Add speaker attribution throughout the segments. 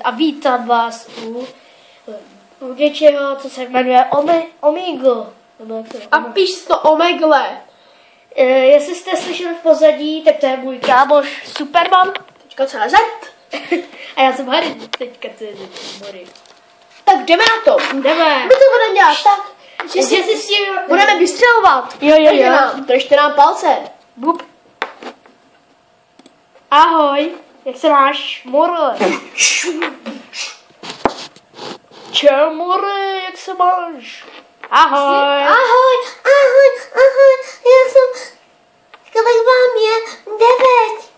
Speaker 1: A vítám vás u něčeho, co se jmenuje Omegle.
Speaker 2: A píš to Omegle.
Speaker 1: Jestli jste slyšeli v pozadí, tak to je můj kámoš Superman.
Speaker 2: .cz.
Speaker 1: A já jsem Harry.
Speaker 2: Tak jdeme na to.
Speaker 1: Jdeme.
Speaker 2: My to budeme dělat tak, že si s tím budeme vystřelovat.
Speaker 1: Jo.
Speaker 2: Držte nám palce.
Speaker 1: Bup. Ahoj, jak se máš, More? Čau, More, jak se máš? Ahoj.
Speaker 2: Ahoj. Já jsem... Kolik vám je? 9.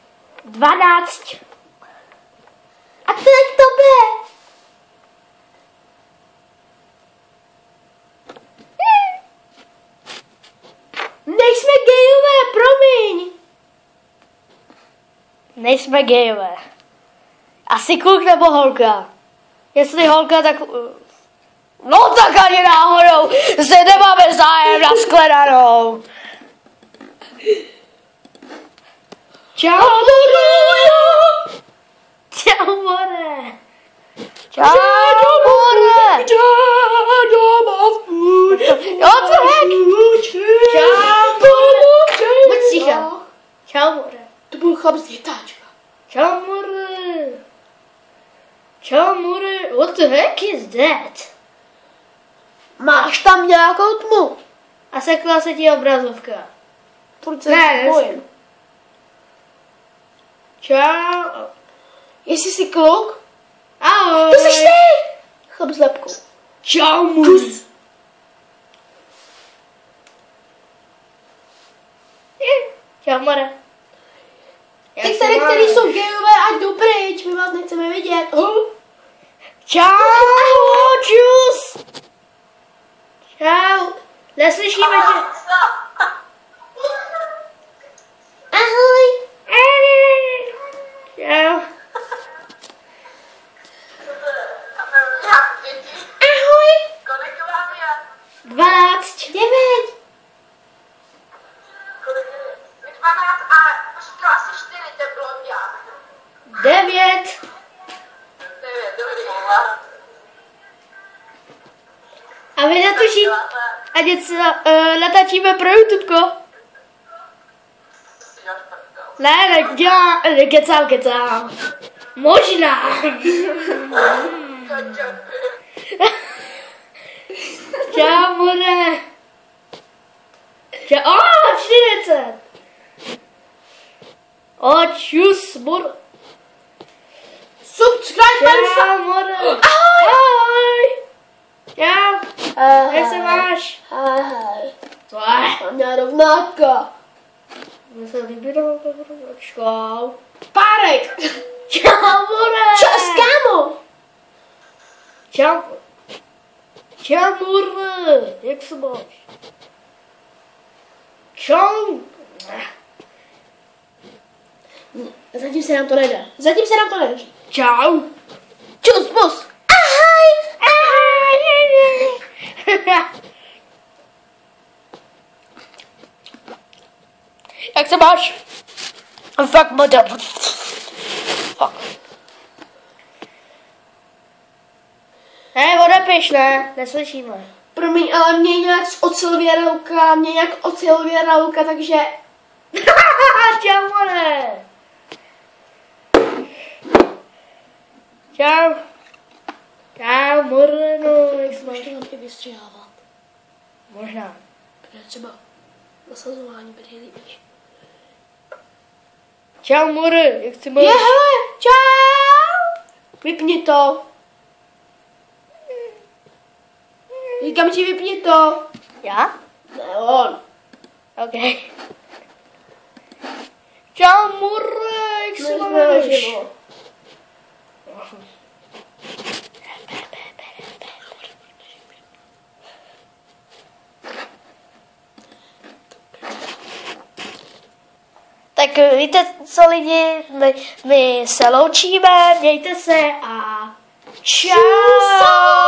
Speaker 1: 12.
Speaker 2: A kolik tobě? Nejsme gejové, promiň.
Speaker 1: Nejsme gejové. Asi kluk nebo holka. Jestli holka, tak... No tak ani náhodou. Zde nemáme zájem na shledanou. Čau, More. Čau, More. Čau, More. Jo, co hek? Čau, More. Buď ticha. Čau, More.
Speaker 2: To byl chlap z Dětáčka.
Speaker 1: Čau, More. Čau, More. What the heck is that?
Speaker 2: Máš tam nějakou tmu?
Speaker 1: A sekla se ti obrazovka.
Speaker 2: Furt se
Speaker 1: Ne,
Speaker 2: bojím.
Speaker 1: Čau.
Speaker 2: Jestli jsi kluk?
Speaker 1: Ahoj.
Speaker 2: To jsi ty! Chlap s lepkou.
Speaker 1: Čau, More. Čau, More.
Speaker 2: Ty tady, který jsou gejové, ať jdou pryč, my vás nechceme vidět.
Speaker 1: Čau, čus. Čau. Neslyšíme tě.
Speaker 2: Ahoj.
Speaker 1: Čau.
Speaker 2: Ahoj.
Speaker 3: Kolik vám je?
Speaker 1: 12.
Speaker 2: 9.
Speaker 3: Kolik je? 12 a to asi 4, to je blonďák.
Speaker 1: 9.
Speaker 3: 9, dobrý.
Speaker 1: A vy natočíte. A něco natáčíme pro YouTubeko. Ne, kecám. Možná. Čau, More. Čau, 40. Čus, More.
Speaker 2: Subscribe
Speaker 1: Čau, More.
Speaker 2: Ahoj.
Speaker 1: Čau. Jak se máš?
Speaker 2: Ahoj.
Speaker 1: Co?
Speaker 2: Mám mě rovnátka.
Speaker 1: Mně se líbí čau.
Speaker 2: Párek.
Speaker 1: Čau, More.
Speaker 2: Čas, kámo.
Speaker 1: Čau. Čau, More. Jak se máš? Čau.
Speaker 2: Zatím se nám to nedá.
Speaker 1: Čau.
Speaker 2: Čus, bus. Ahoj.
Speaker 1: Jak se máš? Fakt, madam. Fuck. Ne, odepiš, ne? Neslyšíme.
Speaker 2: Promiň, ale mě nějak ocelověra ruka, takže...
Speaker 1: Čau, More. Čau. Čau, More, no, jak se máš?
Speaker 2: Můžete vám i vystřihávat.
Speaker 1: Možná.
Speaker 2: Protože třeba nasazování bude líbíš.
Speaker 1: Čau, More, jak se máš?
Speaker 2: Hele, čau! Vypni to. Říkám ti, vypni to.
Speaker 1: Já?
Speaker 2: Ne, on.
Speaker 1: OK. Čau, More, jak se máš? Tak víte co, lidi, my se loučíme, mějte se a čau!